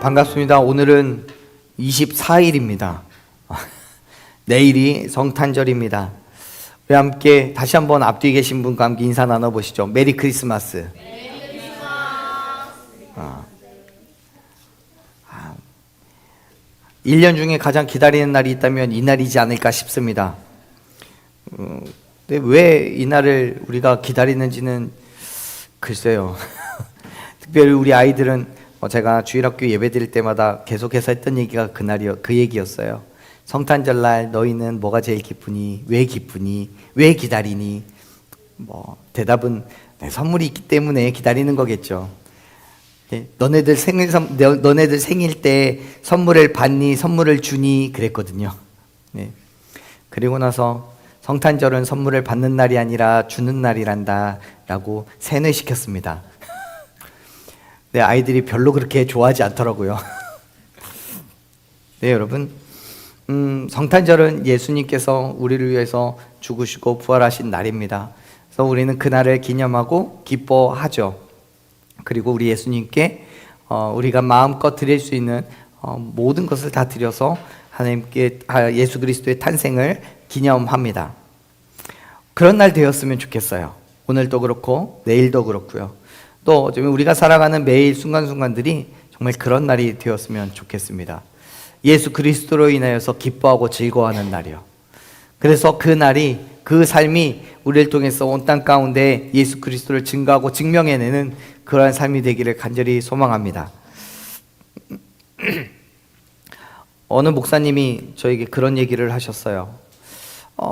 반갑습니다. 오늘은 24일입니다. 내일이 성탄절입니다. 우리 함께 다시 한번 앞뒤에 계신 분과 함께 인사 나눠보시죠. 메리 크리스마스. 1년 중에 가장 기다리는 날이 있다면 이 날이지 않을까 싶습니다. 근데 왜 이 날을 우리가 기다리는지는 글쎄요. 특별히 우리 아이들은 제가 주일학교 예배 드릴 때마다 계속해서 했던 얘기가 그 얘기였어요. 성탄절날 너희는 뭐가 제일 기쁘니? 왜 기쁘니? 왜 기다리니? 대답은 선물이 있기 때문에 기다리는 거겠죠. 너네들 생일 때 선물을 받니? 선물을 주니? 그랬거든요. 네. 그리고 나서 성탄절은 선물을 받는 날이 아니라 주는 날이란다 라고 세뇌시켰습니다. 네, 아이들이 별로 그렇게 좋아하지 않더라고요. 네, 여러분, 성탄절은 예수님께서 우리를 위해서 죽으시고 부활하신 날입니다. 그래서 우리는 그날을 기념하고 기뻐하죠. 그리고 우리 예수님께 우리가 마음껏 드릴 수 있는 모든 것을 다 드려서 하나님께 예수 그리스도의 탄생을 기념합니다. 그런 날 되었으면 좋겠어요. 오늘도 그렇고 내일도 그렇고요. 또 우리가 살아가는 매일 순간순간들이 정말 그런 날이 되었으면 좋겠습니다. 예수 그리스도로 인하여서 기뻐하고 즐거워하는 날이요. 그래서 그 날이, 그 삶이 우리를 통해서 온 땅 가운데 예수 그리스도를 증거하고 증명해내는 그러한 삶이 되기를 간절히 소망합니다. 어느 목사님이 저에게 그런 얘기를 하셨어요.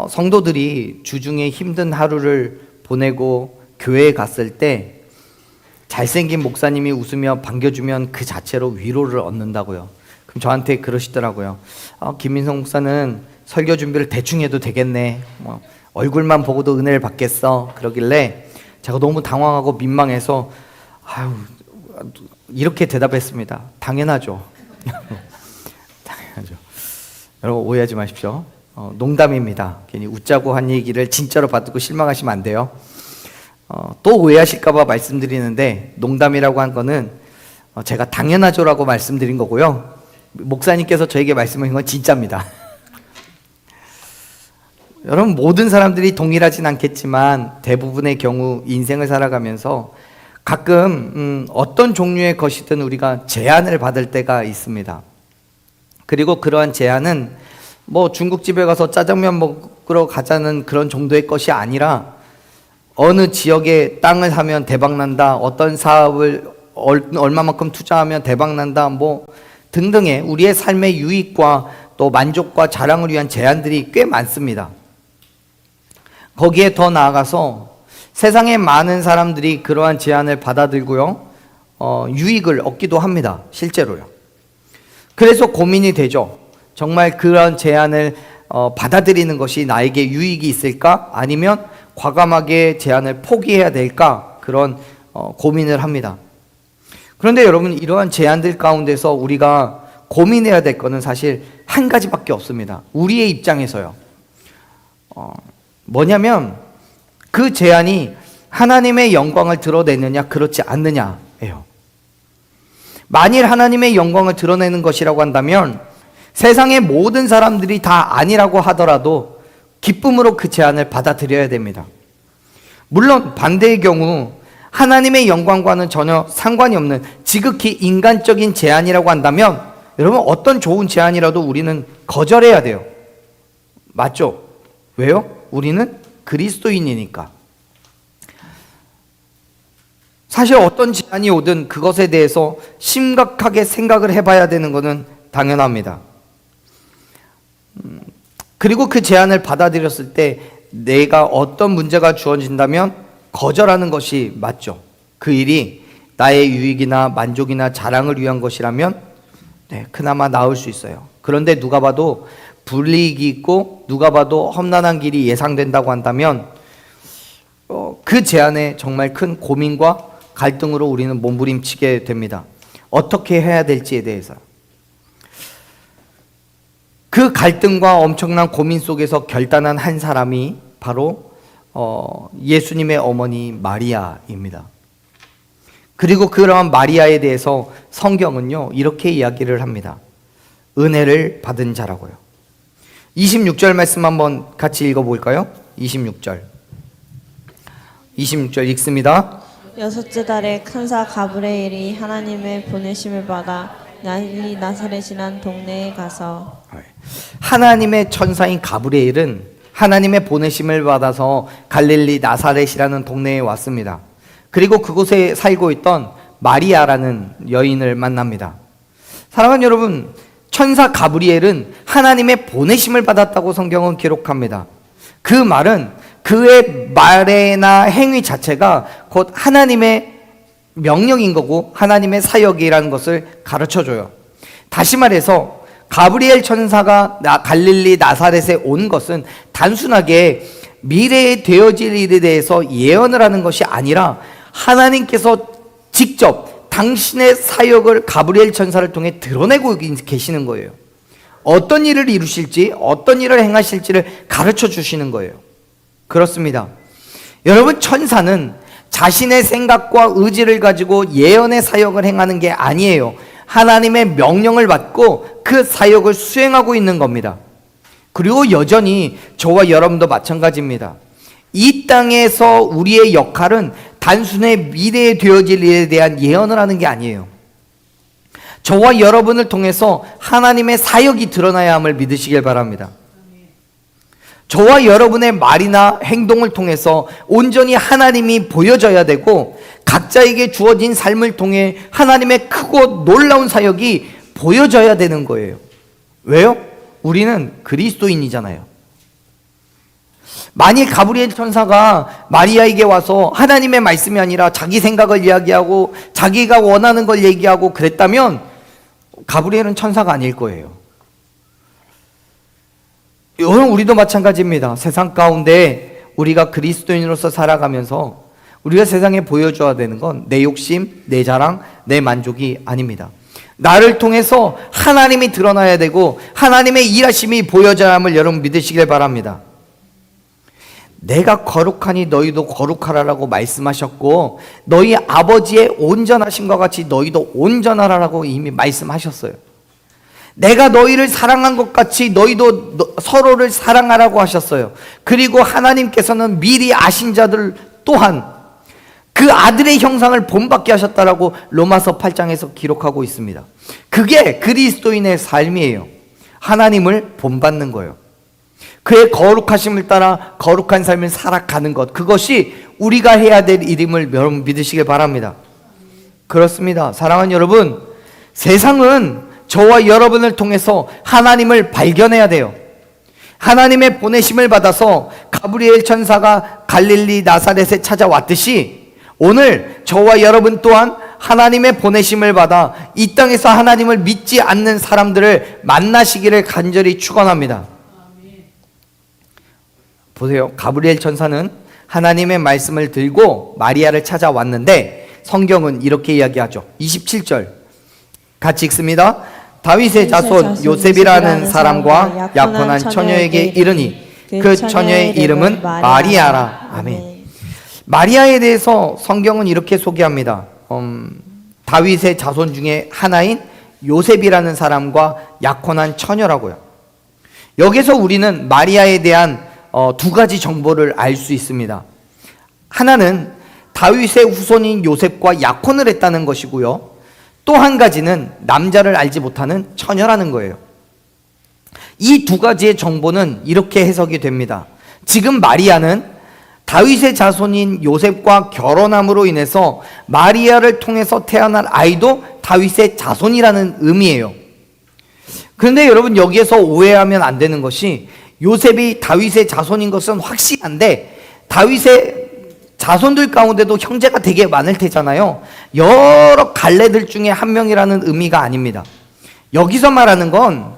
성도들이 주중에 힘든 하루를 보내고 교회에 갔을 때 잘생긴 목사님이 웃으며 반겨주면 그 자체로 위로를 얻는다고요. 그럼 저한테 그러시더라고요. 김민성 목사는 설교 준비를 대충 해도 되겠네. 얼굴만 보고도 은혜를 받겠어. 그러길래 제가 너무 당황하고 민망해서 이렇게 대답했습니다. 당연하죠. 당연하죠. 여러분 오해하지 마십시오. 농담입니다. 괜히 웃자고 한 얘기를 진짜로 받고 실망하시면 안 돼요. 또 오해하실까봐 말씀드리는데, 농담이라고 한 거는 제가 당연하죠라고 말씀드린 거고요. 목사님께서 저에게 말씀하신 건 진짜입니다. 여러분, 모든 사람들이 동일하진 않겠지만 대부분의 경우 인생을 살아가면서 가끔 어떤 종류의 것이든 우리가 제안을 받을 때가 있습니다. 그리고 그러한 제안은 중국집에 가서 짜장면 먹으러 가자는 그런 정도의 것이 아니라 어느 지역에 땅을 사면 대박난다, 어떤 사업을 얼마만큼 투자하면 대박난다, 등등의 우리의 삶의 유익과 또 만족과 자랑을 위한 제안들이 꽤 많습니다. 거기에 더 나아가서 세상의 많은 사람들이 그러한 제안을 받아들고요, 유익을 얻기도 합니다. 실제로요. 그래서 고민이 되죠. 정말 그런 제안을 받아들이는 것이 나에게 유익이 있을까? 아니면 과감하게 제안을 포기해야 될까? 그런 고민을 합니다. 그런데 여러분, 이러한 제안들 가운데서 우리가 고민해야 될 것은 사실 한 가지밖에 없습니다. 우리의 입장에서요. 뭐냐면 그 제안이 하나님의 영광을 드러내느냐 그렇지 않느냐예요. 만일 하나님의 영광을 드러내는 것이라고 한다면 세상의 모든 사람들이 다 아니라고 하더라도 기쁨으로 그 제안을 받아들여야 됩니다. 물론 반대의 경우 하나님의 영광과는 전혀 상관이 없는 지극히 인간적인 제안이라고 한다면 여러분, 어떤 좋은 제안이라도 우리는 거절해야 돼요. 맞죠? 왜요? 우리는 그리스도인이니까. 사실 어떤 제안이 오든 그것에 대해서 심각하게 생각을 해봐야 되는 것은 당연합니다. 그리고 그 제안을 받아들였을 때 내가 어떤 문제가 주어진다면 거절하는 것이 맞죠. 그 일이 나의 유익이나 만족이나 자랑을 위한 것이라면 그나마 나을 수 있어요. 그런데 누가 봐도 불이익이 있고 누가 봐도 험난한 길이 예상된다고 한다면 그 제안에 정말 큰 고민과 갈등으로 우리는 몸부림치게 됩니다. 어떻게 해야 될지에 대해서. 그 갈등과 엄청난 고민 속에서 결단한 한 사람이 바로 예수님의 어머니 마리아입니다. 그리고 그러한 마리아에 대해서 성경은요 이렇게 이야기를 합니다. 은혜를 받은 자라고요. 26절 말씀 한번 같이 읽어볼까요? 26절 읽습니다. 여섯째 달에 큰사 가브리엘이 하나님의 보내심을 받아 갈릴리 나사렛이란 동네에 가서 하나님의 천사인 가브리엘은 하나님의 보내심을 받아서 갈릴리 나사렛이라는 동네에 왔습니다. 그리고 그곳에 살고 있던 마리아라는 여인을 만납니다. 사랑하는 여러분, 천사 가브리엘은 하나님의 보내심을 받았다고 성경은 기록합니다. 그 말은 그의 말이나 행위 자체가 곧 하나님의 명령인 거고 하나님의 사역이라는 것을 가르쳐줘요. 다시 말해서 가브리엘 천사가 갈릴리 나사렛에 온 것은 단순하게 미래에 되어질 일에 대해서 예언을 하는 것이 아니라 하나님께서 직접 당신의 사역을 가브리엘 천사를 통해 드러내고 계시는 거예요. 어떤 일을 이루실지, 어떤 일을 행하실지를 가르쳐 주시는 거예요. 그렇습니다. 여러분, 천사는 자신의 생각과 의지를 가지고 예언의 사역을 행하는 게 아니에요. 하나님의 명령을 받고 그 사역을 수행하고 있는 겁니다. 그리고 여전히 저와 여러분도 마찬가지입니다. 이 땅에서 우리의 역할은 단순히 미래에 되어질 일에 대한 예언을 하는 게 아니에요. 저와 여러분을 통해서 하나님의 사역이 드러나야 함을 믿으시길 바랍니다. 저와 여러분의 말이나 행동을 통해서 온전히 하나님이 보여져야 되고 각자에게 주어진 삶을 통해 하나님의 크고 놀라운 사역이 보여져야 되는 거예요. 왜요? 우리는 그리스도인이잖아요. 만일 가브리엘 천사가 마리아에게 와서 하나님의 말씀이 아니라 자기 생각을 이야기하고 자기가 원하는 걸 얘기하고 그랬다면 가브리엘은 천사가 아닐 거예요. 여러분, 우리도 마찬가지입니다. 세상 가운데 우리가 그리스도인으로서 살아가면서 우리가 세상에 보여줘야 되는 건 내 욕심, 내 자랑, 내 만족이 아닙니다. 나를 통해서 하나님이 드러나야 되고 하나님의 일하심이 보여져야 함을 여러분 믿으시길 바랍니다. 내가 거룩하니 너희도 거룩하라라고 말씀하셨고 너희 아버지의 온전하심과 같이 너희도 온전하라라고 이미 말씀하셨어요. 내가 너희를 사랑한 것 같이 너희도 서로를 사랑하라고 하셨어요. 그리고 하나님께서는 미리 아신 자들 또한 그 아들의 형상을 본받게 하셨다라고 로마서 8장에서 기록하고 있습니다. 그게 그리스도인의 삶이에요. 하나님을 본받는 거예요. 그의 거룩하심을 따라 거룩한 삶을 살아가는 것, 그것이 우리가 해야 될 일임을 여러분 믿으시길 바랍니다. 그렇습니다. 사랑하는 여러분, 세상은 저와 여러분을 통해서 하나님을 발견해야 돼요. 하나님의 보내심을 받아서 가브리엘 천사가 갈릴리 나사렛에 찾아왔듯이 오늘 저와 여러분 또한 하나님의 보내심을 받아 이 땅에서 하나님을 믿지 않는 사람들을 만나시기를 간절히 축원합니다. 보세요. 가브리엘 천사는 하나님의 말씀을 들고 마리아를 찾아왔는데 성경은 이렇게 이야기하죠. 27절 같이 읽습니다. 다윗의 자손 요셉이라는 사람과 약혼한 처녀에게 이르니 그 처녀의 이름은 마리아라. 아멘. 마리아에 대해서 성경은 이렇게 소개합니다. 다윗의 자손 중에 하나인 요셉이라는 사람과 약혼한 처녀라고요. 여기서 우리는 마리아에 대한 두 가지 정보를 알 수 있습니다. 하나는 다윗의 후손인 요셉과 약혼을 했다는 것이고요. 또 한 가지는 남자를 알지 못하는 처녀라는 거예요. 이 두 가지의 정보는 이렇게 해석이 됩니다. 지금 마리아는 다윗의 자손인 요셉과 결혼함으로 인해서 마리아를 통해서 태어난 아이도 다윗의 자손이라는 의미예요. 그런데 여러분, 여기에서 오해하면 안 되는 것이 요셉이 다윗의 자손인 것은 확실한데 다윗의 자손들 가운데도 형제가 되게 많을 테잖아요. 여러 갈래들 중에 한 명이라는 의미가 아닙니다. 여기서 말하는 건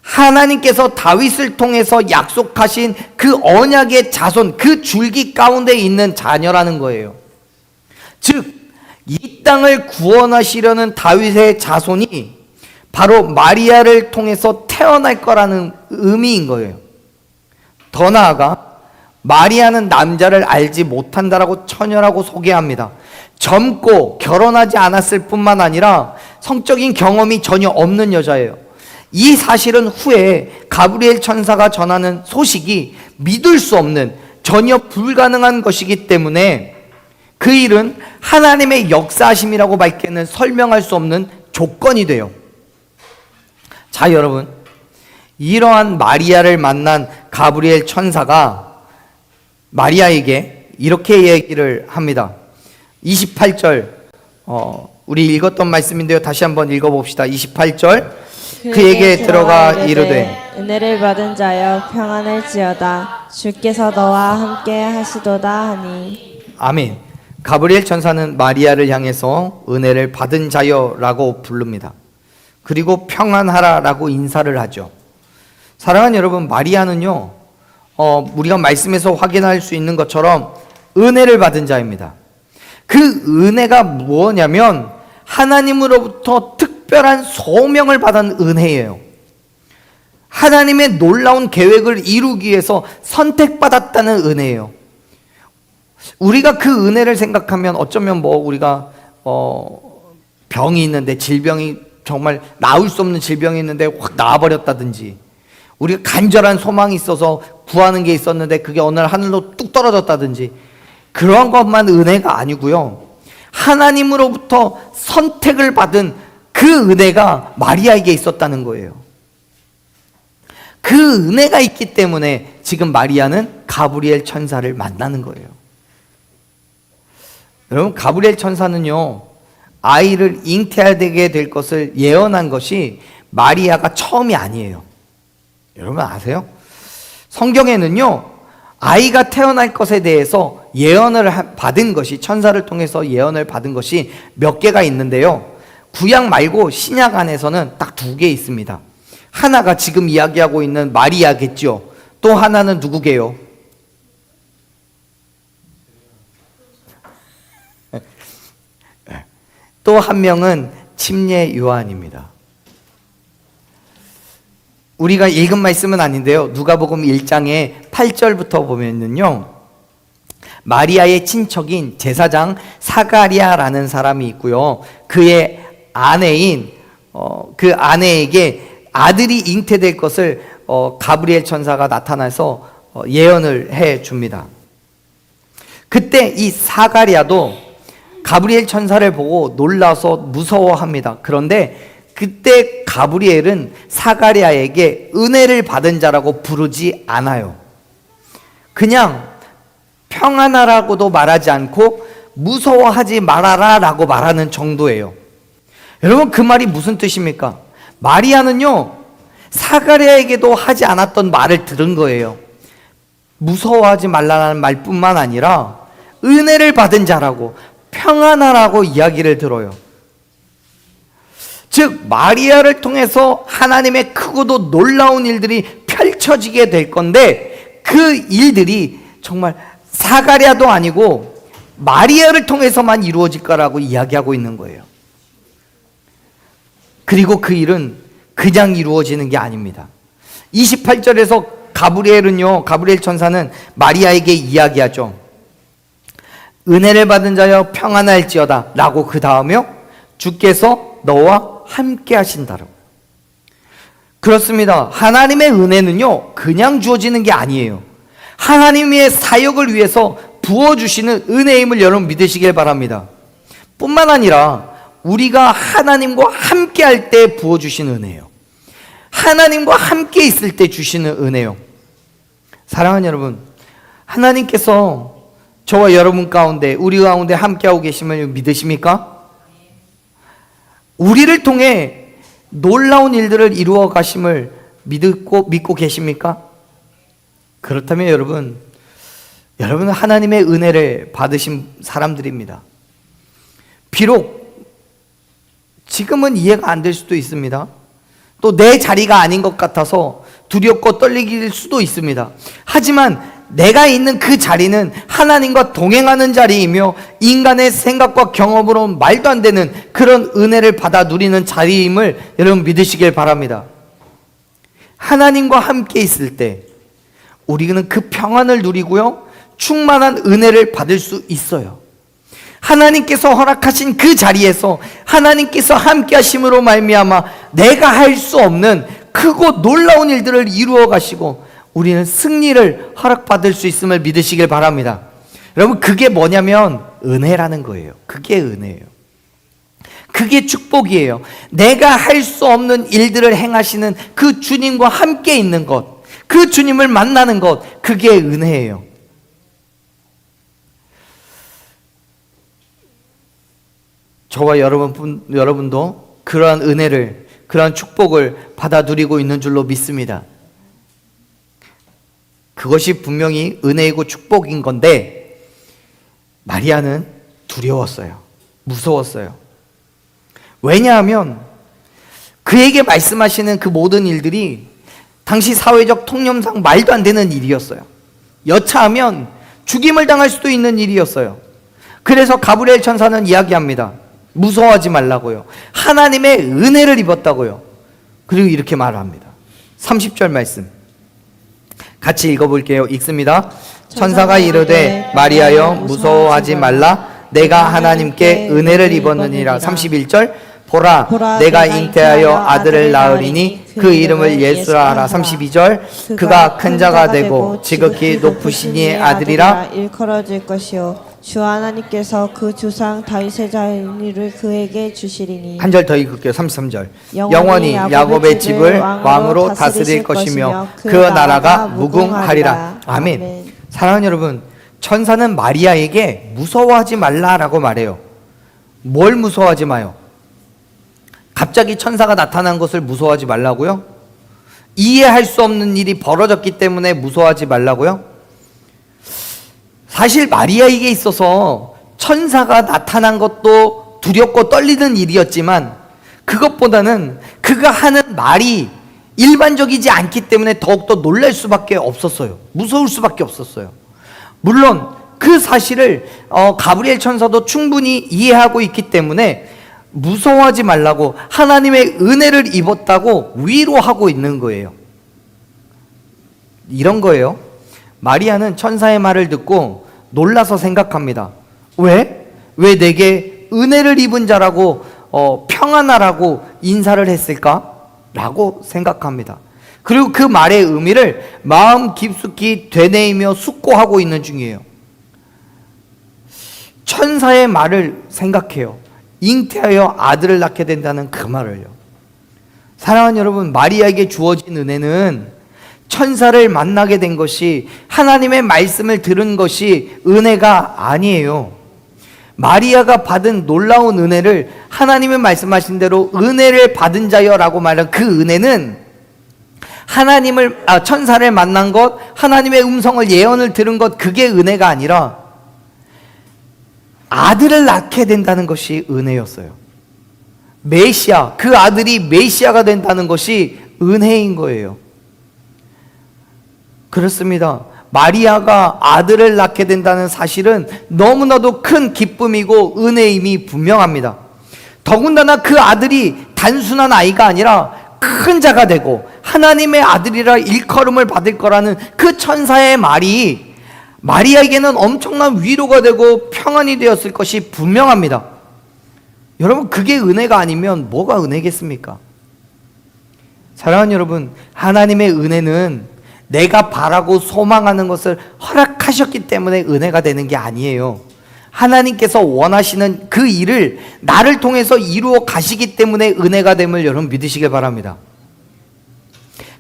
하나님께서 다윗을 통해서 약속하신 그 언약의 자손, 그 줄기 가운데 있는 자녀라는 거예요. 즉, 이 땅을 구원하시려는 다윗의 자손이 바로 마리아를 통해서 태어날 거라는 의미인 거예요. 더 나아가 마리아는 남자를 알지 못한다라고 처녀라고 소개합니다. 젊고 결혼하지 않았을 뿐만 아니라 성적인 경험이 전혀 없는 여자예요. 이 사실은 후에 가브리엘 천사가 전하는 소식이 믿을 수 없는, 전혀 불가능한 것이기 때문에 그 일은 하나님의 역사하심이라고 밝게는 설명할 수 없는 조건이 돼요. 자, 여러분, 이러한 마리아를 만난 가브리엘 천사가 마리아에게 이렇게 얘기를 합니다. 28절, 우리 읽었던 말씀인데요. 다시 한번 읽어봅시다. 28절, 그에게 들어가 이르되 은혜를 받은 자여 평안을지어다 주께서 너와 함께 하시도다 하니. 아멘. 가브리엘 천사는 마리아를 향해서 은혜를 받은 자여라고 부릅니다. 그리고 평안하라라고 인사를 하죠. 사랑하는 여러분, 마리아는요, 우리가 말씀에서 확인할 수 있는 것처럼 은혜를 받은 자입니다. 그 은혜가 뭐냐면 하나님으로부터 특별한 소명을 받은 은혜예요. 하나님의 놀라운 계획을 이루기 위해서 선택받았다는 은혜예요. 우리가 그 은혜를 생각하면 어쩌면 우리가 병이 있는데, 질병이 정말 나을 수 없는 질병이 있는데 확 나아버렸다든지, 우리가 간절한 소망이 있어서 구하는 게 있었는데 그게 어느 날 하늘로 뚝 떨어졌다든지, 그러한 것만 은혜가 아니고요, 하나님으로부터 선택을 받은 그 은혜가 마리아에게 있었다는 거예요. 그 은혜가 있기 때문에 지금 마리아는 가브리엘 천사를 만나는 거예요. 여러분, 가브리엘 천사는요, 아이를 잉태하게 될 것을 예언한 것이 마리아가 처음이 아니에요. 여러분 아세요? 성경에는요, 아이가 태어날 것에 대해서 예언을 받은 것이, 천사를 통해서 예언을 받은 것이 몇 개가 있는데요, 구약 말고 신약 안에서는 딱 2개 있습니다. 하나가 지금 이야기하고 있는 마리아겠죠. 또 하나는 누구게요? 또 한 명은 침례 요한입니다. 우리가 읽은 말씀은 아닌데요, 누가복음 1장에 8절부터 보면은요, 마리아의 친척인 제사장 사가랴라는 사람이 있고요, 그의 아내인 그 아내에게 아들이 잉태될 것을 가브리엘 천사가 나타나서 예언을 해 줍니다. 그때 이 사가랴도 가브리엘 천사를 보고 놀라서 무서워합니다. 그런데 그때 가브리엘은 사가랴에게 은혜를 받은 자라고 부르지 않아요. 그냥 평안하라고도 말하지 않고 무서워하지 말아라 라고 말하는 정도예요. 여러분, 그 말이 무슨 뜻입니까? 마리아는요, 사가랴에게도 하지 않았던 말을 들은 거예요. 무서워하지 말라는 말뿐만 아니라 은혜를 받은 자라고, 평안하라고 이야기를 들어요. 즉, 마리아를 통해서 하나님의 크고도 놀라운 일들이 펼쳐지게 될 건데, 그 일들이 정말 사가랴도 아니고 마리아를 통해서만 이루어질 거라고 이야기하고 있는 거예요. 그리고 그 일은 그냥 이루어지는 게 아닙니다. 28절에서 가브리엘 천사는 마리아에게 이야기하죠. 은혜를 받은 자여 평안할지어다 라고, 그 다음에요, 주께서 너와 함께 하신다라고. 그렇습니다. 하나님의 은혜는요, 그냥 주어지는 게 아니에요. 하나님의 사역을 위해서 부어주시는 은혜임을 여러분 믿으시길 바랍니다. 뿐만 아니라 우리가 하나님과 함께 할 때 부어주시는 은혜예요. 하나님과 함께 있을 때 주시는 은혜요. 사랑하는 여러분, 하나님께서 저와 여러분 가운데, 우리 가운데 함께하고 계심을 믿으십니까? 우리를 통해 놀라운 일들을 이루어 가심을 믿고 계십니까? 그렇다면 여러분은 하나님의 은혜를 받으신 사람들입니다. 비록 지금은 이해가 안 될 수도 있습니다. 또 내 자리가 아닌 것 같아서 두렵고 떨리길 수도 있습니다. 하지만 내가 있는 그 자리는 하나님과 동행하는 자리이며 인간의 생각과 경험으로 말도 안 되는 그런 은혜를 받아 누리는 자리임을 여러분 믿으시길 바랍니다. 하나님과 함께 있을 때 우리는 그 평안을 누리고요, 충만한 은혜를 받을 수 있어요. 하나님께서 허락하신 그 자리에서 하나님께서 함께 하심으로 말미암아 내가 할 수 없는 크고 놀라운 일들을 이루어 가시고 우리는 승리를 허락받을 수 있음을 믿으시길 바랍니다. 여러분, 그게 뭐냐면 은혜라는 거예요. 그게 은혜예요. 그게 축복이에요. 내가 할 수 없는 일들을 행하시는 그 주님과 함께 있는 것, 그 주님을 만나는 것, 그게 은혜예요. 저와 여러분도 그러한 은혜를, 그러한 축복을 받아 누리고 있는 줄로 믿습니다. 그것이 분명히 은혜이고 축복인 건데 마리아는 두려웠어요. 무서웠어요. 왜냐하면 그에게 말씀하시는 그 모든 일들이 당시 사회적 통념상 말도 안 되는 일이었어요. 여차하면 죽임을 당할 수도 있는 일이었어요. 그래서 가브리엘 천사는 이야기합니다. 무서워하지 말라고요. 하나님의 은혜를 입었다고요. 그리고 이렇게 말합니다. 30절 말씀 같이 읽어볼게요. 읽습니다. 천사가 이르되 마리아여 무서워하지 말라. 내가 하나님께 은혜를 입었느니라. 31절 보라 내가 잉태하여 아들을 낳으리니 그 이름을 예수라 하라. 32절 그가 큰 자가 되고 지극히 높으신 이의 아들이라 일컬어질 것이요 주 하나님께서 그 주상 다윗의 자리를 그에게 주시리니. 한 절 더 읽을게요. 33절 영원히 야곱의 집을 왕으로 다스릴 것이며 그 나라가 무궁하리라. 아멘. 사랑하는 여러분, 천사는 마리아에게 무서워하지 말라라고 말해요. 뭘 무서워하지 마요? 갑자기 천사가 나타난 것을 무서워하지 말라고요? 이해할 수 없는 일이 벌어졌기 때문에 무서워하지 말라고요? 사실 마리아에게 있어서 천사가 나타난 것도 두렵고 떨리는 일이었지만 그것보다는 그가 하는 말이 일반적이지 않기 때문에 더욱더 놀랄 수밖에 없었어요. 무서울 수밖에 없었어요. 물론 그 사실을 가브리엘 천사도 충분히 이해하고 있기 때문에 무서워하지 말라고 하나님의 은혜를 입었다고 위로하고 있는 거예요. 이런 거예요. 마리아는 천사의 말을 듣고 놀라서 생각합니다. 왜 내게 은혜를 입은 자라고 평안하라고 인사를 했을까? 라고 생각합니다. 그리고 그 말의 의미를 마음 깊숙이 되뇌이며 숙고하고 있는 중이에요. 천사의 말을 생각해요. 잉태하여 아들을 낳게 된다는 그 말을요. 사랑하는 여러분, 마리아에게 주어진 은혜는 천사를 만나게 된 것이, 하나님의 말씀을 들은 것이 은혜가 아니에요. 마리아가 받은 놀라운 은혜를 하나님의 말씀하신 대로 은혜를 받은 자여라고 말한 그 은혜는 천사를 만난 것, 하나님의 음성을 예언을 들은 것, 그게 은혜가 아니라 아들을 낳게 된다는 것이 은혜였어요. 메시아, 그 아들이 메시아가 된다는 것이 은혜인 거예요. 그렇습니다. 마리아가 아들을 낳게 된다는 사실은 너무나도 큰 기쁨이고 은혜임이 분명합니다. 더군다나 그 아들이 단순한 아이가 아니라 큰 자가 되고 하나님의 아들이라 일컬음을 받을 거라는 그 천사의 말이 마리아에게는 엄청난 위로가 되고 평안이 되었을 것이 분명합니다. 여러분, 그게 은혜가 아니면 뭐가 은혜겠습니까? 사랑하는 여러분, 하나님의 은혜는 내가 바라고 소망하는 것을 허락하셨기 때문에 은혜가 되는 게 아니에요. 하나님께서 원하시는 그 일을 나를 통해서 이루어 가시기 때문에 은혜가 됨을 여러분 믿으시길 바랍니다.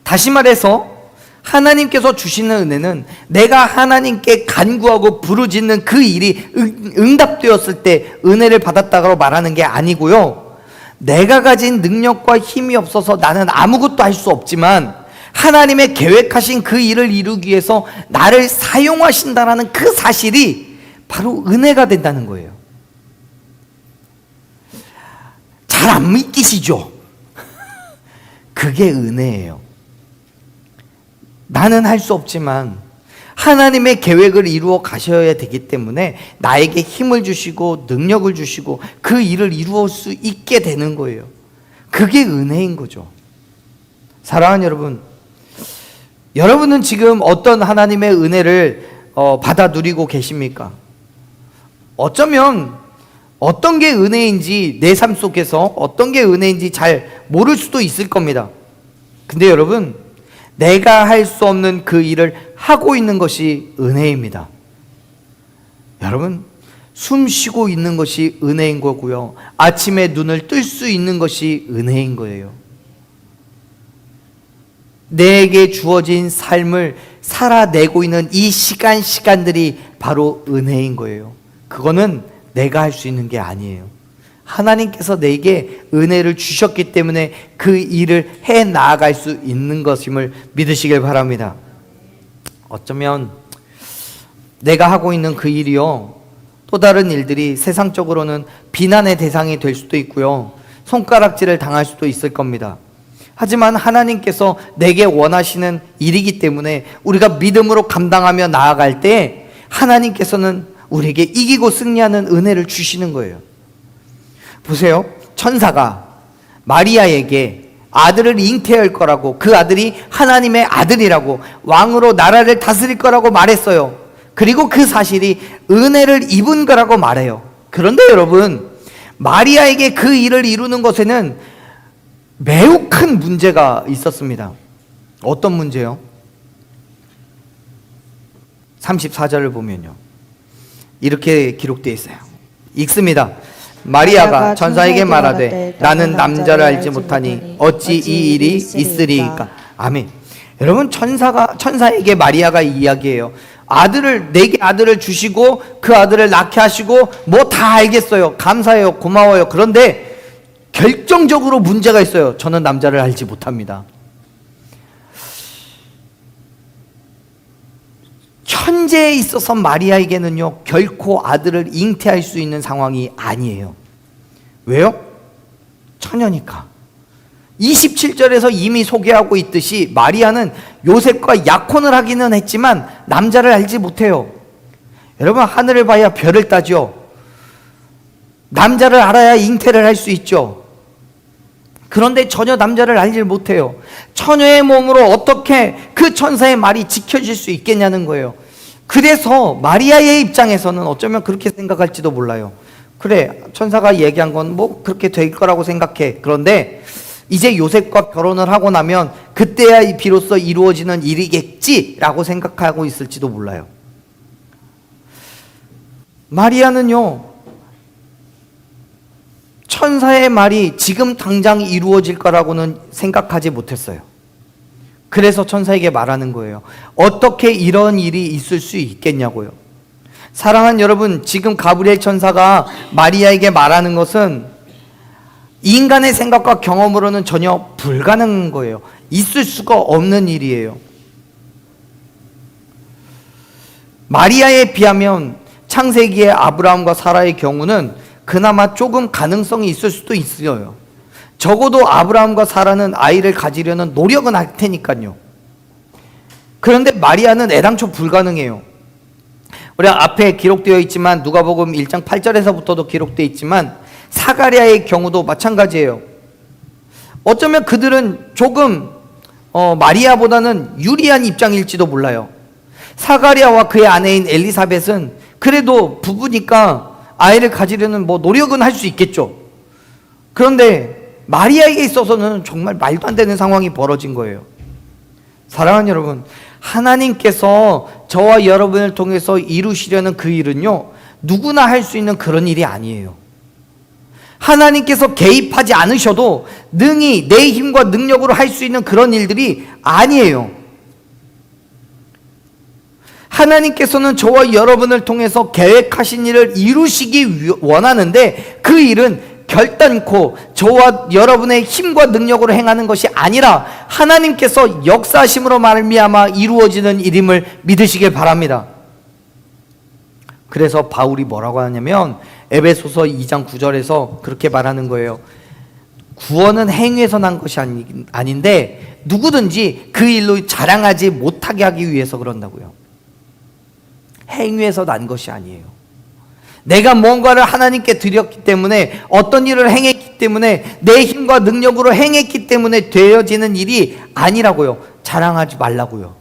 다시 말해서 하나님께서 주시는 은혜는 내가 하나님께 간구하고 부르짖는 그 일이 응답되었을 때 은혜를 받았다고 말하는 게 아니고요. 내가 가진 능력과 힘이 없어서 나는 아무것도 할 수 없지만 하나님의 계획하신 그 일을 이루기 위해서 나를 사용하신다는 그 사실이 바로 은혜가 된다는 거예요. 잘 안 믿기시죠? 그게 은혜예요. 나는 할 수 없지만 하나님의 계획을 이루어 가셔야 되기 때문에 나에게 힘을 주시고 능력을 주시고 그 일을 이루어 수 있게 되는 거예요. 그게 은혜인 거죠. 사랑하는 여러분, 여러분은 지금 어떤 하나님의 은혜를 받아 누리고 계십니까? 어쩌면 어떤 게 은혜인지 내 삶 속에서 어떤 게 은혜인지 잘 모를 수도 있을 겁니다. 근데 여러분, 내가 할 수 없는 그 일을 하고 있는 것이 은혜입니다. 여러분, 숨 쉬고 있는 것이 은혜인 거고요. 아침에 눈을 뜰 수 있는 것이 은혜인 거예요. 내게 주어진 삶을 살아내고 있는 이 시간들이 바로 은혜인 거예요. 그거는 내가 할 수 있는 게 아니에요. 하나님께서 내게 은혜를 주셨기 때문에 그 일을 해 나아갈 수 있는 것임을 믿으시길 바랍니다. 어쩌면 내가 하고 있는 그 일이요, 또 다른 일들이 세상적으로는 비난의 대상이 될 수도 있고요, 손가락질을 당할 수도 있을 겁니다. 하지만 하나님께서 내게 원하시는 일이기 때문에 우리가 믿음으로 감당하며 나아갈 때 하나님께서는 우리에게 이기고 승리하는 은혜를 주시는 거예요. 보세요. 천사가 마리아에게 아들을 잉태할 거라고, 그 아들이 하나님의 아들이라고, 왕으로 나라를 다스릴 거라고 말했어요. 그리고 그 사실이 은혜를 입은 거라고 말해요. 그런데 여러분, 마리아에게 그 일을 이루는 것에는 매우 큰 문제가 있었습니다. 어떤 문제요? 34절을 보면요, 이렇게 기록되어 있어요. 읽습니다. 마리아가 천사에게 말하되 나는 남자를 알지 못하니 어찌 이 일이 있으리이까. 아멘. 여러분, 천사에게 마리아가 이야기해요. 내게 아들을 주시고 그 아들을 낳게 하시고 뭐 다 알겠어요. 감사해요. 고마워요. 그런데 결정적으로 문제가 있어요. 저는 남자를 알지 못합니다. 현재에 있어서 마리아에게는요, 결코 아들을 잉태할 수 있는 상황이 아니에요. 왜요? 처녀니까. 27절에서 이미 소개하고 있듯이 마리아는 요셉과 약혼을 하기는 했지만 남자를 알지 못해요. 여러분, 하늘을 봐야 별을 따죠. 남자를 알아야 잉태를 할 수 있죠. 그런데 전혀 남자를 알지 못해요. 처녀의 몸으로 어떻게 그 천사의 말이 지켜질 수 있겠냐는 거예요. 그래서 마리아의 입장에서는 어쩌면 그렇게 생각할지도 몰라요. 그래, 천사가 얘기한 건 뭐 그렇게 될 거라고 생각해. 그런데 이제 요셉과 결혼을 하고 나면 그때야 비로소 이루어지는 일이겠지라고 생각하고 있을지도 몰라요. 마리아는요, 천사의 말이 지금 당장 이루어질 거라고는 생각하지 못했어요. 그래서 천사에게 말하는 거예요. 어떻게 이런 일이 있을 수 있겠냐고요. 사랑하는 여러분, 지금 가브리엘 천사가 마리아에게 말하는 것은 인간의 생각과 경험으로는 전혀 불가능한 거예요. 있을 수가 없는 일이에요. 마리아에 비하면 창세기의 아브라함과 사라의 경우는 그나마 조금 가능성이 있을 수도 있어요. 적어도 아브라함과 사라는 아이를 가지려는 노력은 할 테니까요. 그런데 마리아는 애당초 불가능해요. 우리 앞에 기록되어 있지만, 누가복음 1장 8절에서부터도 기록되어 있지만 사가랴의 경우도 마찬가지예요. 어쩌면 그들은 조금 마리아보다는 유리한 입장일지도 몰라요. 사가랴와 그의 아내인 엘리사벳은 그래도 부부니까 아이를 가지려는 뭐 노력은 할 수 있겠죠. 그런데 마리아에게 있어서는 정말 말도 안 되는 상황이 벌어진 거예요. 사랑하는 여러분, 하나님께서 저와 여러분을 통해서 이루시려는 그 일은요, 누구나 할 수 있는 그런 일이 아니에요. 하나님께서 개입하지 않으셔도 능히 내 힘과 능력으로 할 수 있는 그런 일들이 아니에요. 하나님께서는 저와 여러분을 통해서 계획하신 일을 이루시기 원하는데 그 일은 결단코 저와 여러분의 힘과 능력으로 행하는 것이 아니라 하나님께서 역사하심으로 말미암아 이루어지는 일임을 믿으시길 바랍니다. 그래서 바울이 뭐라고 하냐면 에베소서 2장 9절에서 그렇게 말하는 거예요. 구원은 행위에서 난 것이 아닌데 누구든지 그 일로 자랑하지 못하게 하기 위해서 그런다고요. 행위에서 난 것이 아니에요. 내가 뭔가를 하나님께 드렸기 때문에, 어떤 일을 행했기 때문에, 내 힘과 능력으로 행했기 때문에 되어지는 일이 아니라고요. 자랑하지 말라고요.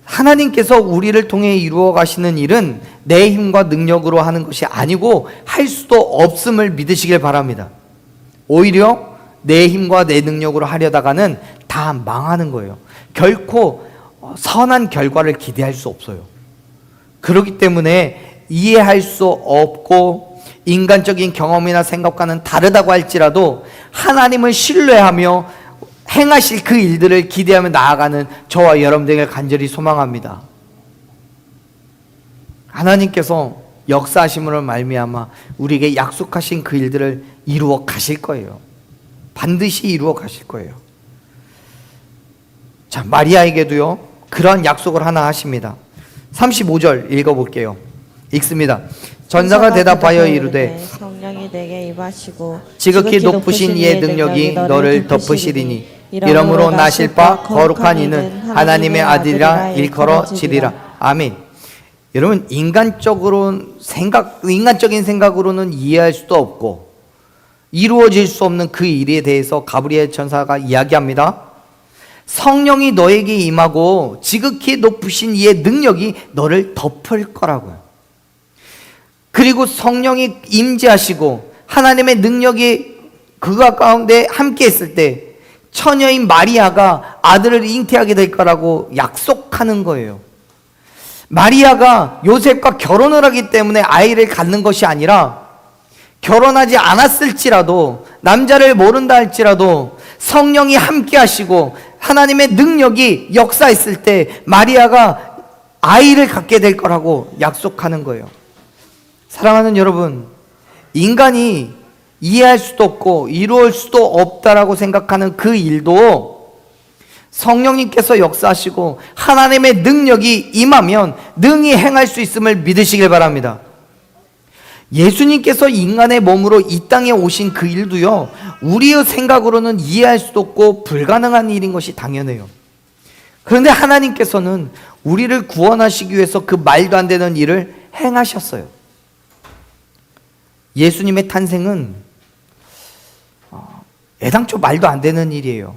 하나님께서 우리를 통해 이루어 가시는 일은 내 힘과 능력으로 하는 것이 아니고 할 수도 없음을 믿으시길 바랍니다. 오히려 내 힘과 내 능력으로 하려다가는 다 망하는 거예요. 결코 선한 결과를 기대할 수 없어요. 그렇기 때문에 이해할 수 없고 인간적인 경험이나 생각과는 다르다고 할지라도 하나님을 신뢰하며 행하실 그 일들을 기대하며 나아가는 저와 여러분들에게 간절히 소망합니다. 하나님께서 역사하심으로 말미암아 우리에게 약속하신 그 일들을 이루어 가실 거예요. 반드시 이루어 가실 거예요. 자, 마리아에게도요 그런 약속을 하나 하십니다. 35절 읽어볼게요. 읽습니다. 전사가 대답하여 이르되 성령이 내게 임하시고 지극히 높으신 이의 능력이 너를 덮으시리니 이러므로 나실 바 거룩한 이는 하나님의 아들이라 일컬어지리라. 아멘. 여러분, 인간적인 생각으로는 이해할 수도 없고 이루어질 수 없는 그 일에 대해서 가브리엘 천사가 이야기합니다. 성령이 너에게 임하고 지극히 높으신 이의 능력이 너를 덮을 거라고요. 그리고 성령이 임재하시고 하나님의 능력이 그가 가운데 함께 했을 때 처녀인 마리아가 아들을 잉태하게 될 거라고 약속하는 거예요. 마리아가 요셉과 결혼을 하기 때문에 아이를 갖는 것이 아니라 결혼하지 않았을지라도 남자를 모른다 할지라도 성령이 함께 하시고 하나님의 능력이 역사했을 때 마리아가 아이를 갖게 될 거라고 약속하는 거예요. 사랑하는 여러분, 인간이 이해할 수도 없고 이루어질 수도 없다라고 생각하는 그 일도 성령님께서 역사하시고 하나님의 능력이 임하면 능히 행할 수 있음을 믿으시길 바랍니다. 예수님께서 인간의 몸으로 이 땅에 오신 그 일도요 우리의 생각으로는 이해할 수도 없고 불가능한 일인 것이 당연해요. 그런데 하나님께서는 우리를 구원하시기 위해서 그 말도 안 되는 일을 행하셨어요. 예수님의 탄생은 애당초 말도 안 되는 일이에요.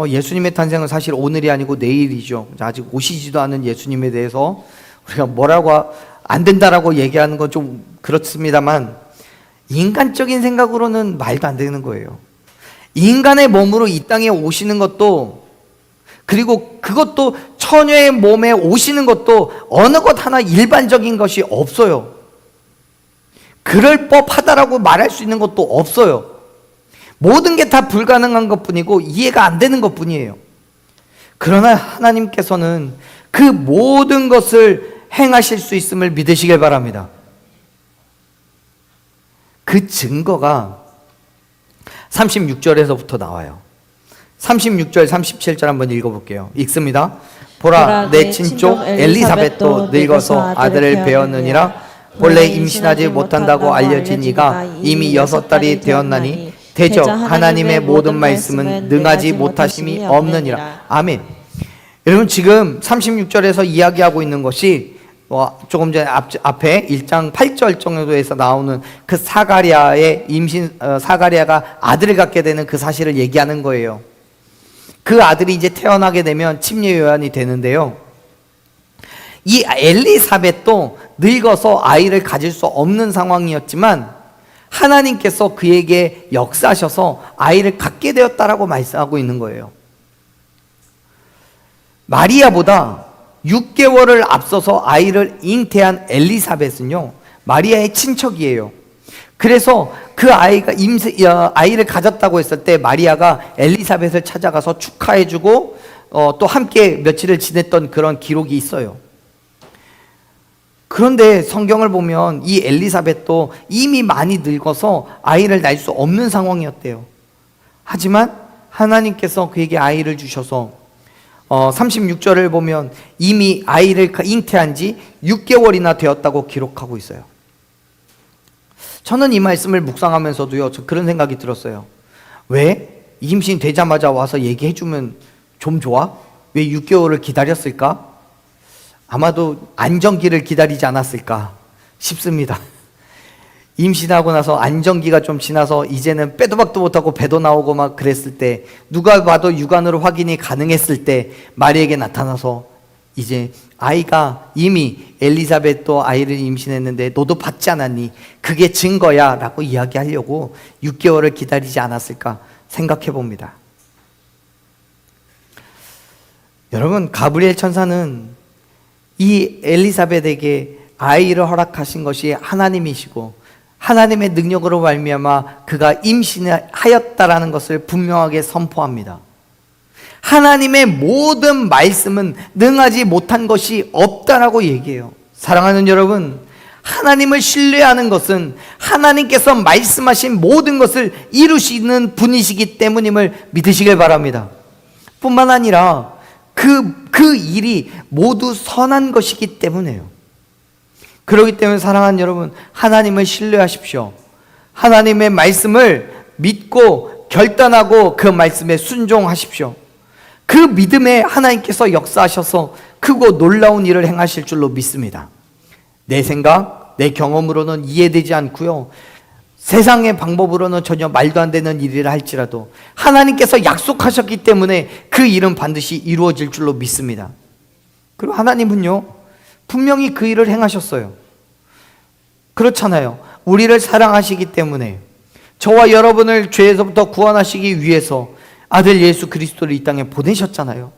예수님의 탄생은 사실 오늘이 아니고 내일이죠. 아직 오시지도 않은 예수님에 대해서 우리가 뭐라고 안 된다라고 얘기하는 건 좀 그렇습니다만 인간적인 생각으로는 말도 안 되는 거예요. 인간의 몸으로 이 땅에 오시는 것도 그리고 그것도 처녀의 몸에 오시는 것도 어느 것 하나 일반적인 것이 없어요. 그럴 법하다라고 말할 수 있는 것도 없어요. 모든 게 다 불가능한 것뿐이고 이해가 안 되는 것뿐이에요. 그러나 하나님께서는 그 모든 것을 행하실 수 있음을 믿으시길 바랍니다. 그 증거가 36절에서부터 나와요. 36절, 37절 한번 읽어볼게요. 읽습니다. 보라, 내 친족 엘리사벳도 늙어서 아들을 배었느니라. 본래 임신하지 못한다고 알려진 이가 이미 6달이 되었나니 대저 하나님의 모든 말씀은 능하지 못하심이 없느니라. 아멘. 여러분, 지금 36절에서 이야기하고 있는 것이 조금 전에 앞에 1장 8절 정도에서 나오는 그 사가랴의 사가랴가 아들을 갖게 되는 그 사실을 얘기하는 거예요. 그 아들이 이제 태어나게 되면 침례 요한이 되는데요. 이 엘리사벳도 늙어서 아이를 가질 수 없는 상황이었지만 하나님께서 그에게 역사하셔서 아이를 갖게 되었다라고 말씀하고 있는 거예요. 마리아보다 6개월을 앞서서 아이를 잉태한 엘리사벳은요 마리아의 친척이에요. 그래서 그 아이가 아이를 가졌다고 했을 때 마리아가 엘리사벳을 찾아가서 축하해주고 또 함께 며칠을 지냈던 그런 기록이 있어요. 그런데 성경을 보면 이 엘리사벳도 이미 많이 늙어서 아이를 낳을 수 없는 상황이었대요. 하지만 하나님께서 그에게 아이를 주셔서 36절을 보면 이미 아이를 잉태한 지 6개월이나 되었다고 기록하고 있어요. 저는 이 말씀을 묵상하면서도요 그런 생각이 들었어요. 왜? 임신 되자마자 와서 얘기해 주면 좀 좋아? 왜 6개월을 기다렸을까? 아마도 안정기를 기다리지 않았을까 싶습니다. 임신하고 나서 안정기가 좀 지나서 이제는 빼도 박도 못하고 배도 나오고 막 그랬을 때, 누가 봐도 육안으로 확인이 가능했을 때 마리에게 나타나서 이제 아이가 이미 엘리사벳도 아이를 임신했는데 너도 받지 않았니? 그게 증거야 라고 이야기하려고 6개월을 기다리지 않았을까 생각해 봅니다. 여러분, 가브리엘 천사는 이 엘리사벳에게 아이를 허락하신 것이 하나님이시고 하나님의 능력으로 말미암아 그가 임신을 하였다라는 것을 분명하게 선포합니다. 하나님의 모든 말씀은 능하지 못한 것이 없다라고 얘기해요. 사랑하는 여러분, 하나님을 신뢰하는 것은 하나님께서 말씀하신 모든 것을 이루시는 분이시기 때문임을 믿으시길 바랍니다. 뿐만 아니라 그 일이 모두 선한 것이기 때문에요. 그렇기 때문에 사랑하는 여러분, 하나님을 신뢰하십시오. 하나님의 말씀을 믿고 결단하고 그 말씀에 순종하십시오. 그 믿음에 하나님께서 역사하셔서 크고 놀라운 일을 행하실 줄로 믿습니다. 내 생각, 내 경험으로는 이해되지 않고요, 세상의 방법으로는 전혀 말도 안 되는 일이라 할지라도 하나님께서 약속하셨기 때문에 그 일은 반드시 이루어질 줄로 믿습니다. 그리고 하나님은요, 분명히 그 일을 행하셨어요. 그렇잖아요. 우리를 사랑하시기 때문에, 저와 여러분을 죄에서부터 구원하시기 위해서 아들 예수 그리스도를 이 땅에 보내셨잖아요.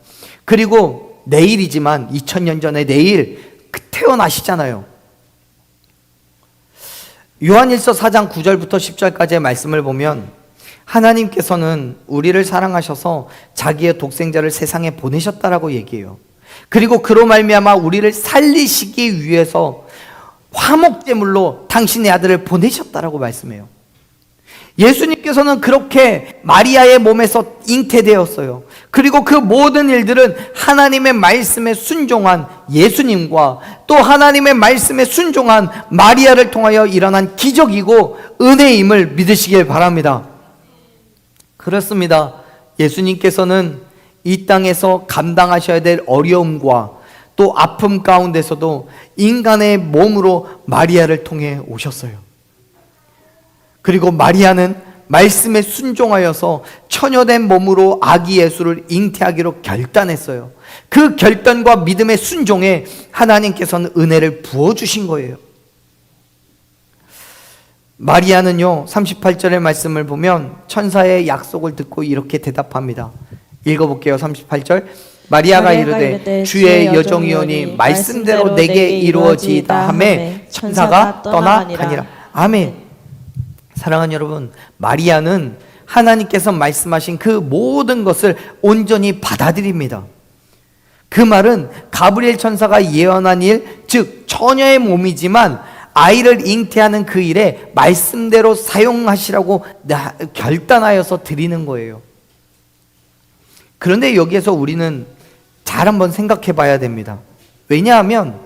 그리고 내일이지만 2000년 전에 내일 태어나시잖아요. 요한일서 4장 9절부터 10절까지의 말씀을 보면 하나님께서는 우리를 사랑하셔서 자기의 독생자를 세상에 보내셨다라고 얘기해요. 그리고 그로 말미암아 우리를 살리시기 위해서 화목제물로 당신의 아들을 보내셨다라고 말씀해요. 예수님께서는 그렇게 마리아의 몸에서 잉태되었어요. 그리고 그 모든 일들은 하나님의 말씀에 순종한 예수님과 또 하나님의 말씀에 순종한 마리아를 통하여 일어난 기적이고 은혜임을 믿으시길 바랍니다. 그렇습니다. 예수님께서는 이 땅에서 감당하셔야 될 어려움과 또 아픔 가운데서도 인간의 몸으로 마리아를 통해 오셨어요. 그리고 마리아는 말씀에 순종하여서 처녀된 몸으로 아기 예수를 잉태하기로 결단했어요. 그 결단과 믿음의 순종에 하나님께서는 은혜를 부어주신 거예요. 마리아는요, 38절의 말씀을 보면 천사의 약속을 듣고 이렇게 대답합니다. 읽어볼게요. 38절. 마리아가 이르되 주의 여종이오니 말씀대로 내게 이루어지이다 하매 천사가 떠나가니라. 아멘. 사랑하는 여러분, 마리아는 하나님께서 말씀하신 그 모든 것을 온전히 받아들입니다. 그 말은 가브리엘 천사가 예언한 일, 즉 처녀의 몸이지만 아이를 잉태하는 그 일에 말씀대로 사용하시라고 결단하여서 드리는 거예요. 그런데 여기에서 우리는 잘 한번 생각해 봐야 됩니다. 왜냐하면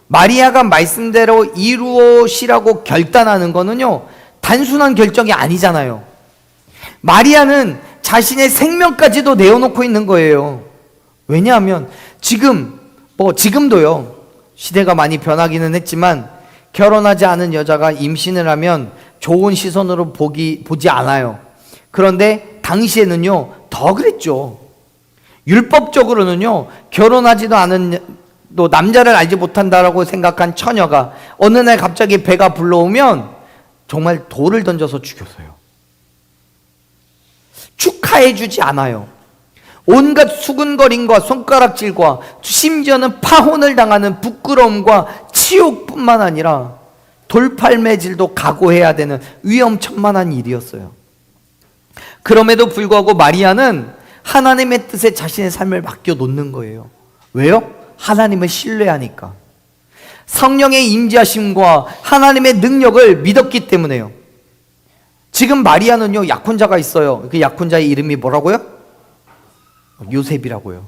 마리아가 말씀대로 이루시라고 결단하는 거는요, 단순한 결정이 아니잖아요. 마리아는 자신의 생명까지도 내어놓고 있는 거예요. 왜냐하면 지금도요, 시대가 많이 변하기는 했지만 결혼하지 않은 여자가 임신을 하면 좋은 시선으로 보지 않아요. 그런데 당시에는요, 더 그랬죠. 율법적으로는요, 결혼하지도 않은, 또 남자를 알지 못한다라고 생각한 처녀가 어느 날 갑자기 배가 불러오면 정말 돌을 던져서 죽였어요. 축하해주지 않아요. 온갖 수근거림과 손가락질과 심지어는 파혼을 당하는 부끄러움과 치욕뿐만 아니라 돌팔매질도 각오해야 되는 위험천만한 일이었어요. 그럼에도 불구하고 마리아는 하나님의 뜻에 자신의 삶을 맡겨놓는 거예요. 왜요? 하나님을 신뢰하니까. 성령의 임재하심과 하나님의 능력을 믿었기 때문에요. 지금 마리아는요, 약혼자가 있어요. 그 약혼자의 이름이 뭐라고요? 요셉이라고요.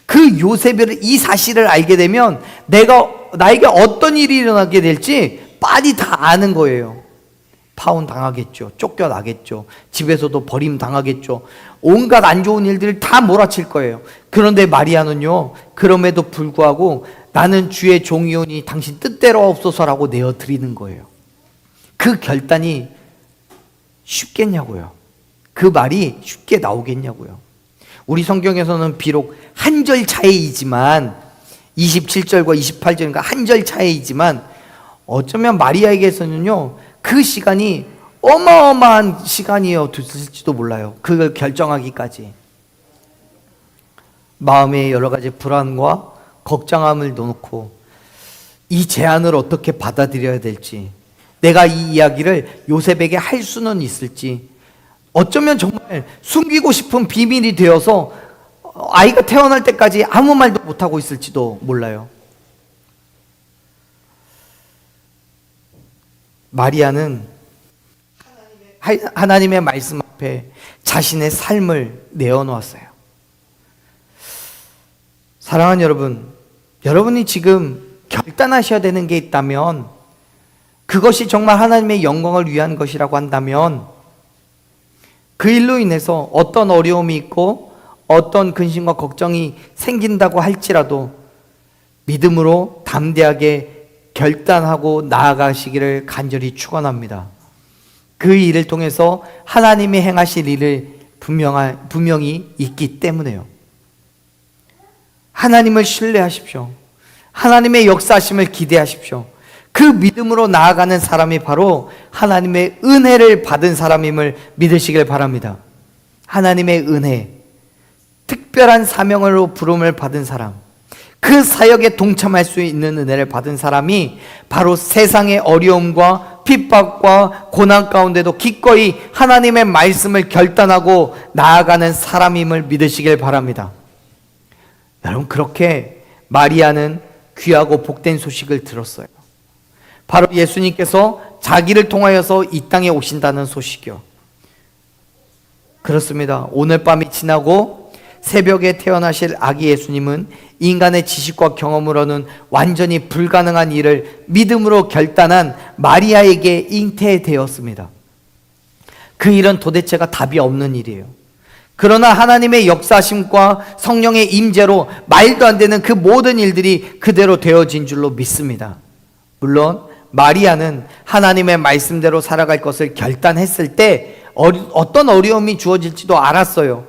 그 요셉을, 이 사실을 알게 되면 나에게 어떤 일이 일어나게 될지 빤히 다 아는 거예요. 파혼 당하겠죠. 쫓겨나겠죠. 집에서도 버림 당하겠죠. 온갖 안 좋은 일들을 다 몰아칠 거예요. 그런데 마리아는요, 그럼에도 불구하고 나는 주의 종이오니 당신 뜻대로 없소서라고 내어드리는 거예요. 그 결단이 쉽겠냐고요. 그 말이 쉽게 나오겠냐고요. 우리 성경에서는 비록 한 절 차이이지만 27절과 28절인가 한 절 차이이지만 어쩌면 마리아에게서는요 그 시간이 어마어마한 시간이었을지도 몰라요. 그걸 결정하기까지. 마음의 여러 가지 불안과 걱정함을 놓고 이 제안을 어떻게 받아들여야 될지, 내가 이 이야기를 요셉에게 할 수는 있을지, 어쩌면 정말 숨기고 싶은 비밀이 되어서 아이가 태어날 때까지 아무 말도 못하고 있을지도 몰라요. 마리아는 하나님의 말씀 앞에 자신의 삶을 내어놓았어요. 사랑하는 여러분, 여러분이 지금 결단하셔야 되는 게 있다면, 그것이 정말 하나님의 영광을 위한 것이라고 한다면, 그 일로 인해서 어떤 어려움이 있고 어떤 근심과 걱정이 생긴다고 할지라도 믿음으로 담대하게 결단하고 나아가시기를 간절히 축원합니다. 그 일을 통해서 하나님이 행하실 일을 분명히 있기 때문에요. 하나님을 신뢰하십시오. 하나님의 역사하심을 기대하십시오. 그 믿음으로 나아가는 사람이 바로 하나님의 은혜를 받은 사람임을 믿으시길 바랍니다. 하나님의 은혜, 특별한 사명으로 부름을 받은 사람, 그 사역에 동참할 수 있는 은혜를 받은 사람이 바로 세상의 어려움과 핍박과 고난 가운데도 기꺼이 하나님의 말씀을 결단하고 나아가는 사람임을 믿으시길 바랍니다. 여러분, 그렇게 마리아는 귀하고 복된 소식을 들었어요. 바로 예수님께서 자기를 통하여서 이 땅에 오신다는 소식이요. 그렇습니다. 오늘 밤이 지나고 새벽에 태어나실 아기 예수님은 인간의 지식과 경험으로는 완전히 불가능한 일을 믿음으로 결단한 마리아에게 잉태되었습니다. 그 일은 도대체가 답이 없는 일이에요. 그러나 하나님의 역사심과 성령의 임재로 말도 안 되는 그 모든 일들이 그대로 되어진 줄로 믿습니다. 물론 마리아는 하나님의 말씀대로 살아갈 것을 결단했을 때 어떤 어려움이 주어질지도 알았어요.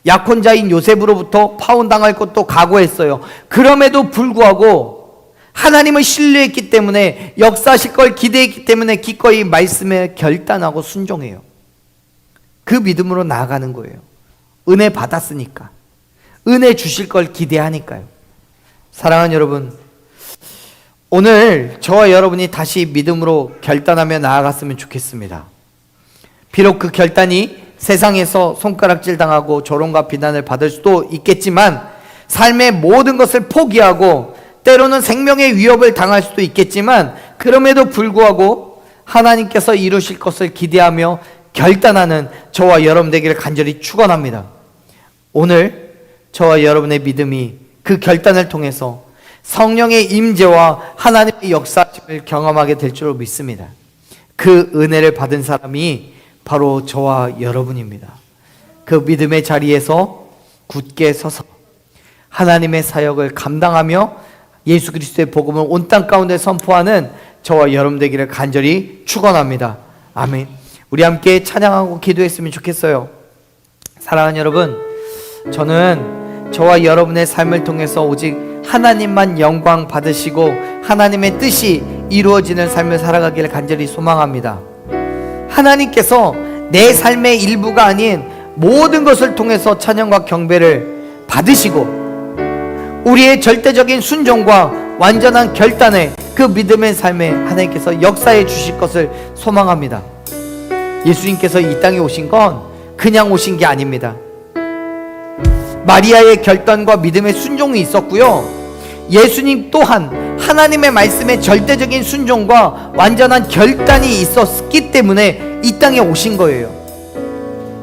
약혼자인 요셉으로부터 파혼당할 것도 각오했어요. 그럼에도 불구하고 하나님을 신뢰했기 때문에, 역사하실 걸 기대했기 때문에 기꺼이 말씀에 결단하고 순종해요. 그 믿음으로 나아가는 거예요. 은혜 받았으니까, 은혜 주실 걸 기대하니까요. 사랑하는 여러분, 오늘 저와 여러분이 다시 믿음으로 결단하며 나아갔으면 좋겠습니다. 비록 그 결단이 세상에서 손가락질 당하고 조롱과 비난을 받을 수도 있겠지만, 삶의 모든 것을 포기하고 때로는 생명의 위협을 당할 수도 있겠지만, 그럼에도 불구하고 하나님께서 이루실 것을 기대하며 결단하는 저와 여러분 되기를 간절히 축원합니다. 오늘 저와 여러분의 믿음이 그 결단을 통해서 성령의 임재와 하나님의 역사를 경험하게 될 줄로 믿습니다. 그 은혜를 받은 사람이 바로 저와 여러분입니다. 그 믿음의 자리에서 굳게 서서 하나님의 사역을 감당하며 예수 그리스도의 복음을 온 땅 가운데 선포하는 저와 여러분 되기를 간절히 축원합니다. 아멘. 우리 함께 찬양하고 기도했으면 좋겠어요. 사랑하는 여러분, 저는 저와 여러분의 삶을 통해서 오직 하나님만 영광 받으시고 하나님의 뜻이 이루어지는 삶을 살아가기를 간절히 소망합니다. 하나님께서 내 삶의 일부가 아닌 모든 것을 통해서 찬양과 경배를 받으시고 우리의 절대적인 순종과 완전한 결단에 그 믿음의 삶에 하나님께서 역사해 주실 것을 소망합니다. 예수님께서 이 땅에 오신 건 그냥 오신 게 아닙니다. 마리아의 결단과 믿음의 순종이 있었고요, 예수님 또한 하나님의 말씀에 절대적인 순종과 완전한 결단이 있었기 때문에 이 땅에 오신 거예요.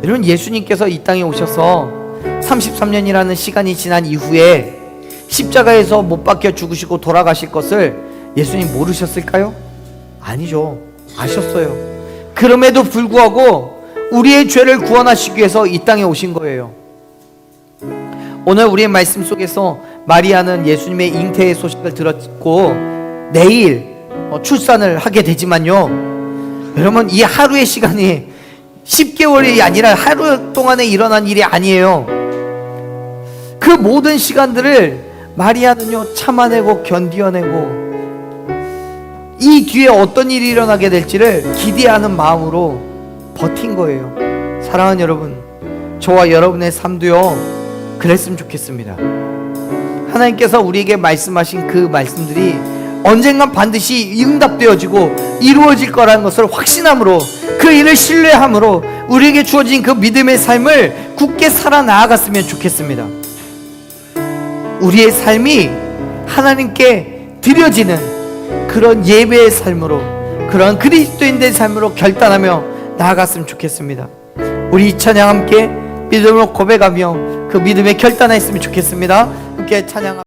여러분, 예수님께서 이 땅에 오셔서 33년이라는 시간이 지난 이후에 십자가에서 못 박혀 죽으시고 돌아가실 것을 예수님 모르셨을까요? 아니죠. 아셨어요. 그럼에도 불구하고 우리의 죄를 구원하시기 위해서 이 땅에 오신 거예요. 오늘 우리의 말씀 속에서 마리아는 예수님의 잉태의 소식을 들었고 내일 출산을 하게 되지만요, 여러분, 이 하루의 시간이 10개월이 아니라 하루 동안에 일어난 일이 아니에요. 그 모든 시간들을 마리아는요 참아내고 견디어내고 이 뒤에 어떤 일이 일어나게 될지를 기대하는 마음으로 버틴 거예요. 사랑하는 여러분, 저와 여러분의 삶도요 그랬으면 좋겠습니다. 하나님께서 우리에게 말씀하신 그 말씀들이 언젠간 반드시 응답되어지고 이루어질 거라는 것을 확신함으로, 그 일을 신뢰함으로 우리에게 주어진 그 믿음의 삶을 굳게 살아나아갔으면 좋겠습니다. 우리의 삶이 하나님께 드려지는 그런 예배의 삶으로, 그런 그리스도인의 삶으로 결단하며 나아갔으면 좋겠습니다. 우리 이 찬양 함께 믿음으로 고백하며 그 믿음에 결단했으면 좋겠습니다. 함께 찬양.